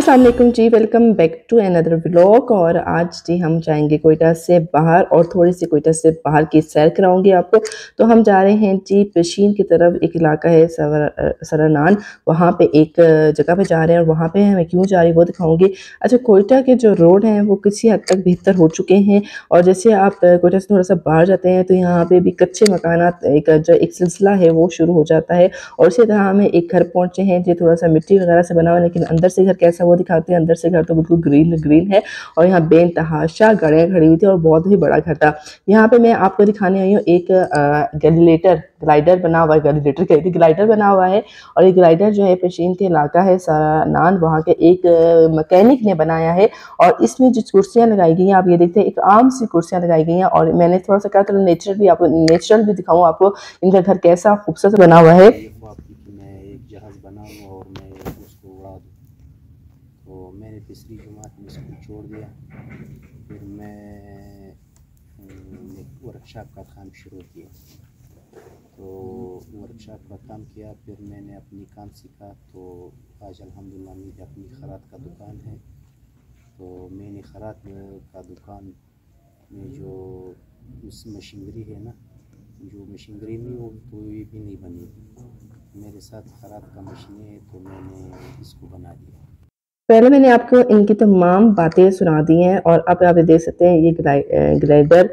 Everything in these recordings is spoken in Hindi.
अस्सलाम वालेकुम जी, welcome back to another vlog. और आज जी हम जाएंगे कोयटा से बाहर और थोड़ी सी कोयटा से बाहर की सैर कराऊंगी आपको। तो हम जा रहे हैं जी पेशीन की तरफ। एक इलाका है सरनान, वहाँ पे एक जगह पे जा रहे हैं और वहाँ पे हमें क्यों जा रही है वो दिखाऊंगी। अच्छा, कोयटा के जो रोड हैं वो किसी हद तक बेहतर हो चुके हैं और जैसे आप कोयटा से थोड़ा सा बाहर जाते हैं तो यहाँ पे भी कच्चे मकानात एक सिलसिला है वो शुरू हो जाता है। और इसी तरह हमें एक घर पहुँचे हैं जो थोड़ा सा मिट्टी वगैरह से बना हुआ, लेकिन अंदर से घर कैसा वो दिखाते हैं। अंदर से घर तो बिल्कुल ग्रीन ग्रीन है और यहाँ बेनतहाशा गाड़ियाँ खड़ी हुई थी और बहुत ही बड़ा घर था। यहाँ पे मैं आपको दिखाने आई हूँ एक ग्लाइडर बना हुआ है। ग्लाइडर बना हुआ है और ये ग्लाइडर जो है पेशीन के इलाका है सरनान, वहाँ के एक मैकेनिक ने बनाया है। और इसमें जो कुर्सियाँ लगाई गई हैं आप ये देखते हैं, एक आम सी कुर्सियाँ लगाई गई हैं। और मैंने थोड़ा सा कहा तो नेचुरल भी दिखाऊँ आपको इनका घर कैसा खूबसूरत बना हुआ है। मैं एक जहाज़ बनाऊँ और मैं उसको उड़ा दूँ। तो मैंने तीसरी जमात में इसको छोड़ दिया। फिर मैं वर्कशॉप का काम शुरू किया। तो वर्कशॉप का काम किया, फिर मैंने अपनी काम सीखा। तो आज अल्हम्दुलिल्लाह मेरी अपनी खराद का दुकान है। तो मैंने खराद का दुकान में जो उस मशीनरी है ना, जो मशीनरी में वो कोई भी नहीं बनी, मेरे साथ खराद का मशीन है तो मैंने इसको बना दिया। पहले मैंने आपको इनकी तमाम बातें सुना दी हैं और अब आप देख सकते हैं ये ग्लाइडर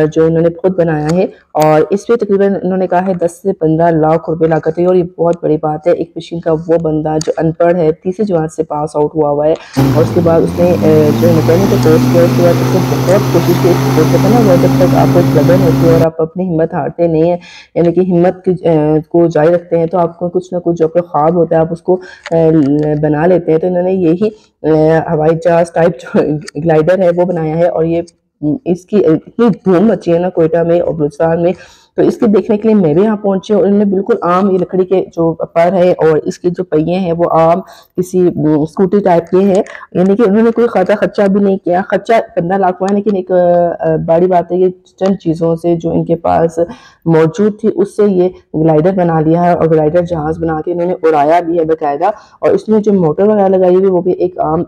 जो इन्होंने खुद बनाया है और इस पर तकरीबन इन्होंने कहा है 10 से 15 लाख रुपए लागत है। और ये बहुत बड़ी बात है। एक मशीन का वो बंदा जो अनपढ़ है, तीसरी जमात से पास आउट हुआ है और उसके बाद उसने जो मैकेनिक का कोर्स किया, उसके बाद उसने बहुत कोशिश की। कोर्स करता है ना वो, जब तक आपको एक लगन होती है और आप अपनी हिम्मत हारते नहीं है, यानी कि हिम्मत को जारी रखते हैं, तो आपको कुछ ना कुछ जो आपका ख्वाब होता है आप उसको बना लेते हैं। तो इन्होंने यही हवाई जहाज टाइप जो ग्लाइडर है वो बनाया है। और ये इसकी इतनी धूम मची है ना कोयटा में और बलूचिस्तान में, तो इसके देखने के लिए मैं भी यहाँ पहुंची और इन्होंने बिल्कुल आम ये लकड़ी के जो पर है और इसके जो पहिए हैं वो आम किसी स्कूटी टाइप के हैं। यानी कि उन्होंने कोई खर्चा भी नहीं किया। खर्चा 15 लाख हुआ है, लेकिन एक बड़ी बात है कि चंद चीज़ों से जो इनके पास मौजूद थी उससे ये ग्लाइडर बना लिया है और ग्लाइडर जहाज बना के इन्होंने उड़ाया भी है बाकायदा। और इसमें जो मोटर वगैरह लगाई हुई है वो भी एक आम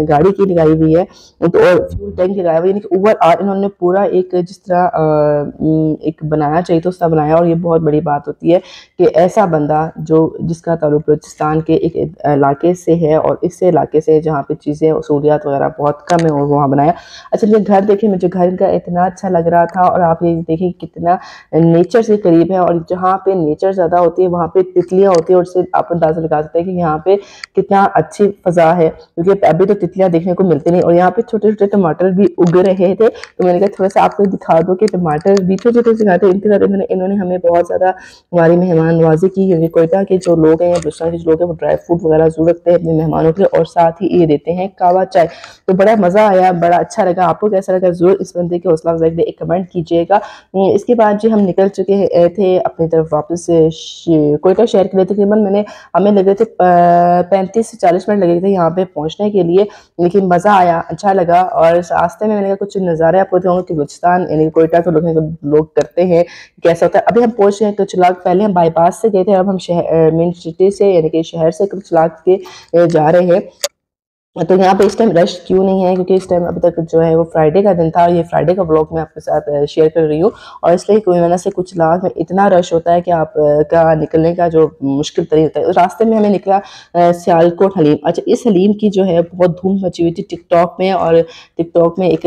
गाड़ी की लगाई हुई है। तो और फ्यूल टैंक लगाया हुआ है, यानी कि ओवरऑल इन्होंने पूरा एक जिस तरह एक बनाया चाहिए तो उसका बनाया। और ये बहुत बड़ी बात होती है कि ऐसा बंदा जो जिसका ताल्लुक बलूचिस्तान के एक इलाके से है और इससे इलाके से जहाँ पे चीज़ें सहूलियात वगैरह बहुत कम है और वहाँ बनाया। अच्छा, ये घर देखें, मुझे घर का इतना अच्छा लग रहा था। और आप ये देखें कितना नेचर से करीब है और जहाँ पे नेचर ज़्यादा होती है वहाँ पे तितलियाँ होती है और इससे आप अंदाज़ा लगा सकते हैं कि यहाँ पे कितना अच्छी फ़ज़ा है, क्योंकि अभी तो तितलियाँ देखने को मिलती नहीं। और यहाँ पे छोटे छोटे टमाटर भी उग रहे थे, तो मैंने कहा थोड़ा सा आपको दिखा दो कि टमाटर भी छोटे छोटे दिखाते हैं। इनके साथ इन्होंने हमें बहुत ज़्यादा हमारी मेहमान नवाजी की, क्योंकि कोयटा के जो लोग हैं या बलूचिस्तान के जो लोग हैं वो ड्राई फ्रूट वगैरह जरूर रखते हैं अपने मेहमानों के लिए और साथ ही ये देते हैं कावा चाय। तो बड़ा मज़ा आया, बड़ा अच्छा लगा। आपको कैसा लगा जरूर इस बंदे के हौसला अफजाई के लिए एक कमेंट कीजिएगा। इसके बाद जो हम निकल चुके थे अपनी तरफ वापस कोयटा शहर के लिए। तकरीबन हमें लगे थे 35 से 40 मिनट लगे थे यहाँ पे पहुँचने के लिए, लेकिन मज़ा आया, अच्छा लगा। और रास्ते में मैंने कहा कुछ नज़ारे आपको दिखाऊंगा कि बलूचिस्तान यानी कोयटा के लोग करते हैं कैसा होता है। अभी हम पहुँच रहे हैं कुचलाग। पहले हम बाईपास से गए थे, अब हम मेन सिटी से यानी कि शहर से कुचलाग के जा रहे हैं। तो यहाँ पे इस टाइम रश क्यों नहीं है, क्योंकि इस टाइम अभी तक जो है वो फ्राइडे का दिन था और ये फ्राइडे का व्लॉग मैं आपके साथ शेयर कर रही हूँ। और इसलिए कोई वजह से कुछ लाख में इतना रश होता है कि आप का निकलने का जो मुश्किल तरीन होता है। रास्ते में हमें निकला सियालकोट हलीम। अच्छा, इस हलीम की जो है बहुत धूम मची हुई थी टिकटॉक में, और टिकटॉक में एक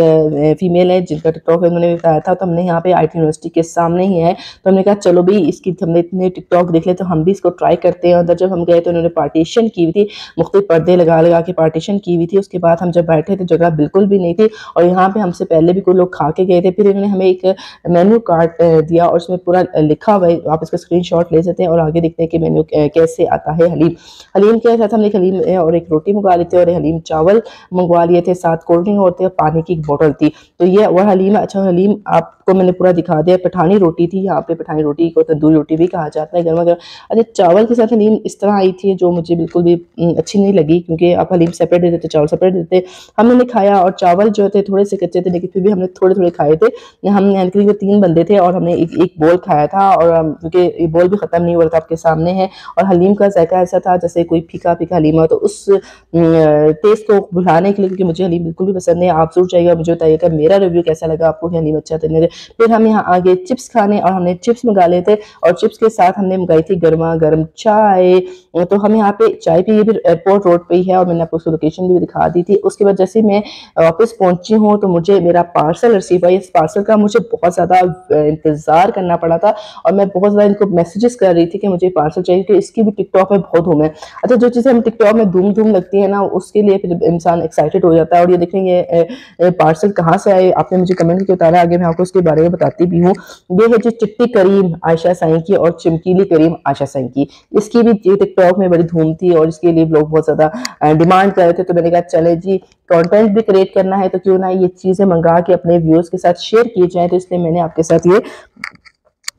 फीमेल है जिनका टिकटॉक है, उन्होंने बताया था। तो हमने यहाँ पे IT यूनिवर्सिटी के सामने ही है, तो हमने कहा चलो भाई इसकी हमने इतने टिकटॉक देख ले तो हम भी इसको ट्राई करते हैं। अंदर जब हम गए तो उन्होंने पार्टीशन की हुई थी, मुख्तलिफ पर्दे लगा लगा के पार्टीशन की हुई थी। उसके बाद हम जब बैठे थे जगह बिल्कुल भी नहीं थी और यहाँ पे हमसे पहले भी कोई लोग खा के गए थे। फिर इन्होंने हमें एक मेन्यू कार्ड दिया और उसमें पूरा लिखा हुआ है, आप इसका स्क्रीनशॉट ले सकते हैं और आगे देखते हैं कि मेन्यू कैसे आता है। हलीम के साथ हमने हलीम और एक रोटी मंगवा ली थी और हलीम चावल मंगवा लिए थे, साथ कोल्ड ड्रिंक होते और पानी की एक बोतल थी। तो ये वह हलीम है। अच्छा, हलीम आपको मैंने पूरा दिखा दिया। पठानी रोटी थी, यहाँ पे पठानी रोटी को तंदूरी रोटी भी कहा जाता है, गर्मा गर्म। अच्छा, चावल के साथ हलीम इस तरह आई थी जो मुझे बिल्कुल भी अच्छी नहीं लगी, क्योंकि आप हलीम सेपरेट देते थे, चावल सेपरेट देते थे। हमने नहीं खाया और चावल जो थे थोड़े से कच्चे थे, लेकिन फिर भी हमने थोड़े थोड़े खाए थे। हमने करीब 3 बंदे थे और हमने एक बोल खाया था, और क्योंकि ये बोल भी ख़त्म नहीं हो रहा था, आपके सामने है। और हलीम का जायका ऐसा था जैसे कोई फीका फीका हलीम हो, तो उस टेस्ट को भुलाने के लिए, क्योंकि मुझे हलीम बिल्कुल भी पसंद नहीं, आप जरूर चाहिए मुझे बताइएगा मेरा रिव्यू कैसा लगा आपको, हलीम अच्छा था नहीं। फिर हम यहाँ आगे चिप्स खाने, और हमने चिप्स मंगा लिए थे, और चिप्स के साथ हमने मंगाई थी गर्मा गर्म चाय। तो हम यहाँ पे चाय पी, ये भी एयरपोर्ट रोड पे ही है, और मैंने आपको उसकी लोकेशन भी दिखा दी थी। उसके बाद जैसे मैं वापस पहुंची हूँ तो मुझे मेरा पार्सल रिसीव हुआ। इस पार्सल का मुझे बहुत ज़्यादा इंतज़ार करना पड़ा था, और मैं बहुत ज़्यादा इनको मैसेजेस कर रही थी कि मुझे पार्सल चाहिए, कि इसकी भी टिकटॉक में बहुत धूम है। अच्छा, जो चीज़ें हम टिकटॉक में धूम धूम लगती है ना, उसके लिए फिर इंसान एक्साइटेड हो जाता है। और ये देखें, ये पार्सल कहाँ से आए, आपने मुझे कमेंट करके बताया, आगे मैं आपको उसके बारे में बताती भी हूँ। ये है जी चिट्टी करीम आयशा साईं की, और चमकीली करीम आयशा साईं की। इसकी भी टिकटॉक में बड़ी धूम थी, और इसके लिए लोग बहुत ज़्यादा डिमांड कर रहे थे। तो मैंने कहा चले जी, कंटेंट भी क्रिएट करना है तो क्यों ना ये चीज़ें मंगा के अपने व्यूअर्स के साथ शेयर की जाए, तो इसलिए मैंने आपके साथ ये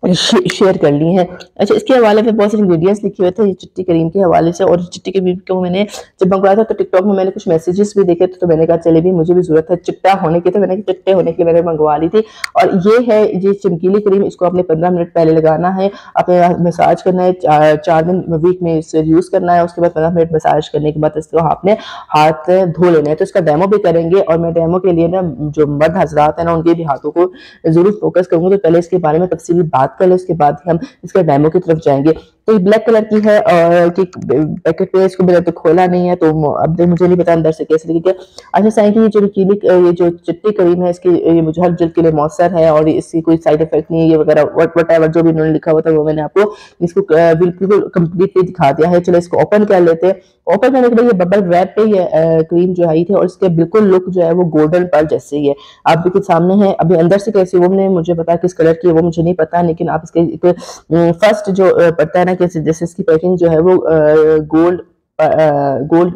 शेयर कर ली हैं। अच्छा, इसके हवाले में बहुत सारे इंग्रेडिएंट्स लिखे हुए थे ये चिट्टी करीम के हवाले से, और चिट्टी करीम को मैंने जब मंगवाया था तो टिकटॉक में मैंने कुछ मैसेजेस भी देखे थे, तो मैंने कहा चले भी मुझे भी जरूरत है चिट्टा होने की, तो मैंने चिट्टे होने की मैंने मंगवा ली थी। और ये है ये चमकीली करीम, इसको आपने 15 मिनट पहले लगाना है, अपने मसाज करना है, 4 दिन वीक में इसे यूज़ करना है। उसके बाद 15 मिनट मसाज करने के बाद इसको आपने हाथ धो लेना है। तो इसका डेमो भी करेंगे, और मैं डेमो के लिए ना जो मर्द हजरात है ना, उनके भी हाथों को जरूर फोकस करूंगा। तो पहले इसके बारे में तफसीली बात कर ले, उसके बाद हम इसके डेमो की तरफ जाएंगे। तो ये ब्लैक कलर की है, और कि पैकेट पे इसको मैंने तो खोला नहीं है, तो अब मुझे नहीं पता अंदर से कैसे लगी। अच्छा साईं की ये जो चिट्टी करीम है, इसकी ये मुझे हर जल्द के लिए मौसर है, और इसकी कोई साइड इफेक्ट नहीं है, ये वगैरह वट एवर जो भी उन्होंने लिखा हुआ था वो मैंने आपको इसको बिल्कुल कंप्लीटली दिखा दिया है। चलो इसको ओपन कर लेते हैं। ओपन करने के बाद ये बबल रैप पे ये क्रीम जो आई थी, और इसके बिल्कुल लुक जो है वो गोल्डन पर्ल जैसे ही है, आप बिल्कुल सामने है। अभी अंदर से कैसी वो मुझे पता किस कलर की है वो मुझे नहीं पता, लेकिन आप इसके फर्स्ट जो पड़ता है ना, कैसे जैसे इसकी पैकिंग जो है वो गोल्ड गोल्ड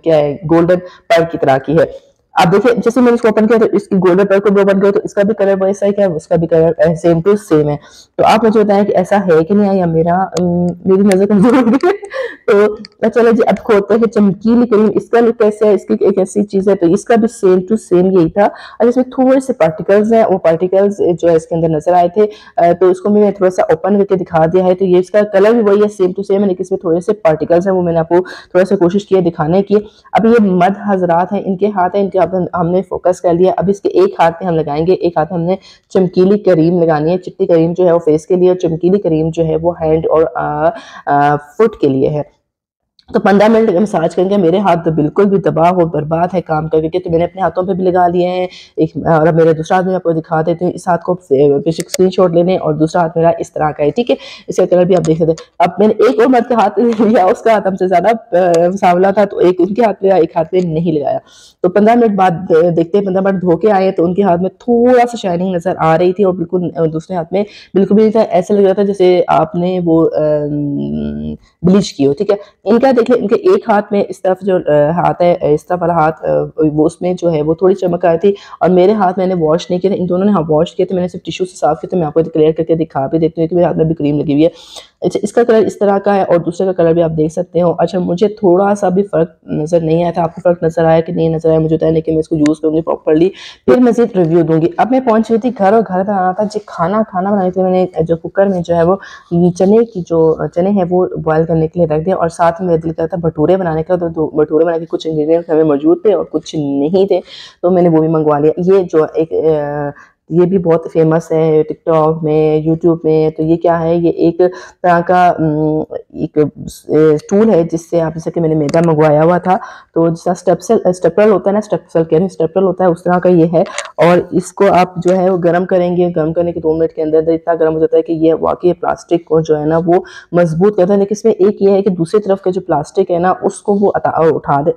क्या है, गोल्डन पर्ल की तरह की है। आप देखिए, जैसे मैंने इसको ओपन किया तो इसकी गोल्डन पर्ल को भी ओपन किया तो इसका भी कलर वैसा ही है, उसका भी कलर सेम टू सेम है। तो आप मुझे बताएं कि ऐसा है कि नहीं है, या मेरी नजर कमजोर हो गई है। तो चलो जी, अब खोलते हैं चमकीली करीम। इसका लुक कैसे है, इसकी एक ऐसी चीज है, तो इसका भी सेम टू सेम यही था, और इसमें थोड़े से पार्टिकल्स हैं, वो पार्टिकल्स जो है इसके अंदर नजर आए थे। तो इसको मैंने थोड़ा सा ओपन करके दिखा दिया है। तो ये इसका कलर भी वही है, सेम टू सेम है, लेकिन इसमें थोड़े से पार्टिकल्स हैं, वो मैंने आपको थोड़ा सा कोशिश की है दिखाने की। अब ये मर्द हजरात हैं, इनके हाथ है, इनके हमने फोकस कर लिया। अब इसके एक हाथ में हम लगाएंगे, एक हाथ में हमने चमकीली करीम लगानी है। चिट्टी करीम जो है वो फेस के लिए, और चमकीली करीम जो है वो हैंड और फुट के लिए है। तो 15 मिनट मसाज करेंगे। मेरे हाथ तो बिल्कुल भी तबाह हो बर्बाद है काम करके, तो मैंने अपने हाथों पे भी लगा लिए हैं एक, और मेरे दूसरा हाथ में आपको दिखा देती हूँ। इस हाथ को बेसिक स्क्रीनशॉट लेने, और दूसरा हाथ मेरा इस तरह का है, ठीक है। इसका कलर भी आप देख सकते हैं। अब मैंने एक और मर्द का हाथ लिया, उसका हाथ हमसे ज्यादा सांवला था, तो एक उनके हाथ में एक हाथ में नहीं लगाया। तो 15 मिनट बाद देखते हैं, 15 मिनट धो के आए तो उनके हाथ में थोड़ा सा शाइनिंग नजर आ रही थी, और बिल्कुल दूसरे हाथ में बिल्कुल भी नहीं था। ऐसा लग रहा था जैसे आपने वो ब्लीच की हो, ठीक है। इनका देखिए, इनके एक हाथ में इस तरफ जो हाथ है, इस तरफ वाला हाथ वो उसमें जो है वो थोड़ी चमक आई थी, और मेरे हाथ मैंने वॉश नहीं किया था, इन दोनों ने वॉश किए थे। मैंने सिर्फ टिश्यू से साफ किया, तो मैं आपको क्लियर करके दिखा भी देती हूँ कि मेरे हाथ में भी क्रीम लगी हुई है। अच्छा, इसका कलर इस तरह का है, और दूसरे का कलर भी आप देख सकते हो। अच्छा, मुझे थोड़ा सा भी फर्क नजर नहीं आया था, आपको फर्क नजर आया कि नहीं नजर आया मुझे बताया, लेकिन मैं इसको यूज करूंगी प्रॉपरली, फिर मजीद रिव्यू दूंगी। अब मैं पहुंच गई थी घर, और घर बनाना था जी खाना बनाने के लिए मैंने जो कुकर में जो है वो चने हैं वो बॉयल करने के लिए रख दिया, और साथ में दिल करता भटूरे बनाने का। तो भटूरे बनाने के कुछ इंग्रेडिएंट्स हमें मौजूद थे और कुछ नहीं थे, तो मैंने वो भी मंगवा लिया। ये जो ये भी बहुत फेमस है टिकटॉक में, यूट्यूब में। तो ये क्या है, ये एक तरह का एक टूल है जिससे आप, जैसे कि मैंने मैदा मंगवाया हुआ था, तो जैसा स्टेपल होता है ना, स्टेपल होता है, उस तरह का ये है। और इसको आप जो है वो गर्म करेंगे, गर्म करने के 2 मिनट के अंदर इतना गर्म हो जाता है कि ये वाकई प्लास्टिक को जो है ना वो मजबूत करता है। लेकिन इसमें एक ये है कि दूसरी तरफ का जो प्लास्टिक है ना, उसको वो उठा दे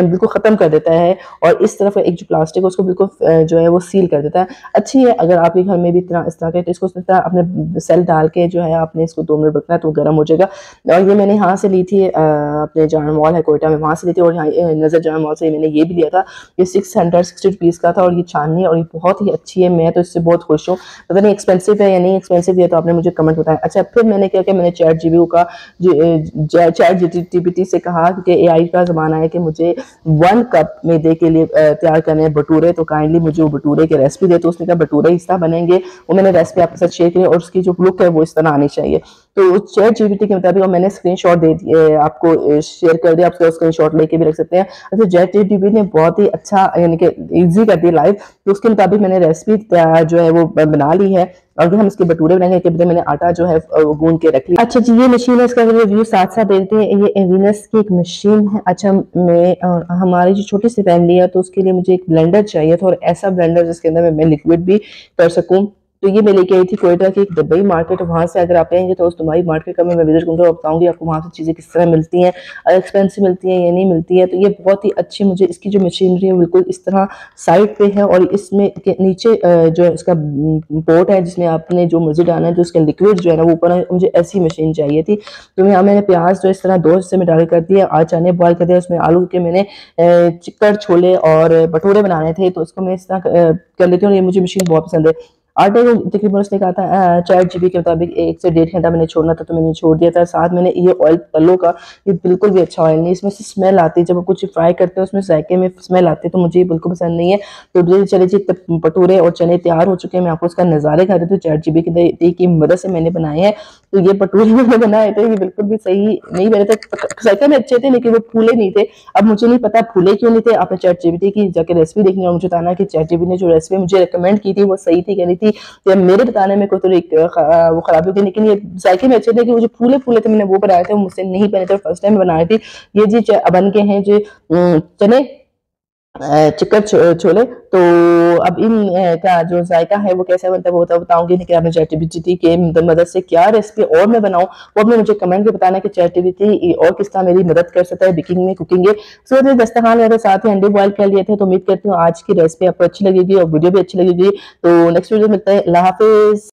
बिल्कुल ख़त्म कर देता है, और इस तरफ एक जो प्लास्टिक है उसको बिल्कुल जो है वो सील कर देता है। अच्छी है। अगर आपके घर में भी इस तरह के, तो इसको अपने सेल डाल के जो है आपने इसको 2 मिनट रखना है तो गर्म हो जाएगा। और ये मैंने यहाँ से ली थी, अपने जान मॉल है कोयटा में, वहाँ से ली थी। और यहाँ नजर जान मॉल से मैंने ये भी लिया था। ये 660 रुपीज़ का था और ये छाननी और ये बहुत ही अच्छी है। मैं तो इससे बहुत खुश हूँ। पता नहीं एक्सपेंसिव है या नहीं एक्सपेंसिव है, तो आपने मुझे कमेंट बताया। अच्छा, फिर मैंने क्या किया, मैंने चैट जीपीटी से कहा कि एआई का ज़माना है कि मुझे 1 कप मैदे के लिए तैयार करने हैं भटूरे, तो काइंडली मुझे वो भटूरे की रेसिपी दे। तो उसने कहा भटूरे इस तरह बनेंगे। वो मैंने रेसिपी आपके साथ शेयर की और उसकी जो लुक है वो इस तरह आनी चाहिए। तो चैट जीपीटी के मुताबिक मैंने स्क्रीनशॉट दे दिए, आपको शेयर कर दिया। आप स्क्रीनशॉट लेके भी रख सकते हैं। अच्छा, चैट जीपीटी ने बहुत ही अच्छा यानी कि ईजी कर दिया लाइव। तो उसके मुताबिक मैंने रेसिपी जो है वो बना ली है। और हम इसके भटूरे बनाएंगे कि मैंने आटा जो है गूंद के रख लिया। अच्छा जी, ये मशीन है, इसका रिव्यू साथ साथ देखते हैं। ये एविनस की एक मशीन है। अच्छा, मैं हमारी जो छोटी सी फैमिली है तो उसके लिए मुझे एक ब्लेंडर चाहिए था, और ऐसा ब्लेंडर जिसके अंदर मैं लिक्विड भी कर सकूं। तो ये मैं लेके आई थी कोयटा की एक दुबई मार्केट। वहाँ से अगर आप आएंगे तो उस दुबई मार्केट का मैं विजिट करूँगा और बताऊंगी आपको वहाँ से चीज़ें किस तरह मिलती हैं, एक्सपेंसिव मिलती हैं या नहीं मिलती है। तो ये बहुत ही अच्छी, मुझे इसकी जो मशीनरी है बिल्कुल इस तरह साइड पे है, और इसमें के नीचे जो है इसका पोर्ट है जिसमें आपने जो मर्जी डालना है, जो इसका लिक्विड जो है ना वो ऊपर है। मुझे ऐसी मशीन चाहिए थी। तो यहाँ मैंने प्याज जो इस तरह 2 हिस्से में डाल कर दिया, आज चने बॉयल कर दिया, उसमें आलू के मैंने चिकन छोले और भटूरे बनाने थे, तो उसको मैं इस तरह कर लेती हूँ। ये मुझे मशीन बहुत पसंद है। आटे को तकरीबन उसने कहा था चैट जीपीटी के मुताबिक 1 से 1.5 घंटा मैंने छोड़ना था, तो मैंने छोड़ दिया था। साथ मैंने ये ऑयल तलो का, ये बिल्कुल भी अच्छा ऑयल नहीं, इसमें से स्मेल आती है। जब आप कुछ फ्राई करते हैं उसमें जायके में स्मेल आती है, तो मुझे ये बिल्कुल पसंद नहीं है। तो चले जी, भटूरे और चने तैयार हो चुके हैं। मैं आपको उसका नज़ारे खा देती हूँ। चैट जीपीटी की मदद से मैंने बनाए हैं। तो ये भटूरे मैंने बनाए थे, ये बिल्कुल भी सही नहीं बने थे। जायके में अच्छे थे लेकिन वो फूले नहीं थे। अब मुझे नहीं पता फूले क्यों नहीं थे। आपने चैट जीपीटी की जाके रेसिपी देखनी और मुझे बताना कि चैट जीपीटी ने जो रेसिपी मुझे रिकमेंड की थी वो सही थी, कह रही थी कि मेरे बताने में कोई तो वो खराबी थी, लेकिन ये जायके में अच्छे थे कि वो जो फूले फूले थे मैंने वो बनाए थे, वो मुझसे नहीं बने थे, फर्स्ट टाइम बनाए थे। ये जी बन के हैं जो चने चिकन छोले। तो अब इन का जो जायका है वो कैसा बनता है वो बताऊंगी। लेकिन आपने चैट जीपीटी के मदद से क्या रेसिपी और मैं बनाऊं वो आपने मुझे कमेंट में बताना कि चैट जीपीटी और किस तरह मेरी मदद कर सकता है बेकिंग में, कुकिंग में। सो दस्तरखान मेरे साथ ही अंडे बॉयल कर लिए थे। तो उम्मीद करती हूँ आज की रेसिपी आपको अच्छी लगेगी और वीडियो भी अच्छी लगेगी। तो नेक्स्ट वीडियो मिलता है। अल्लाह हाफिज।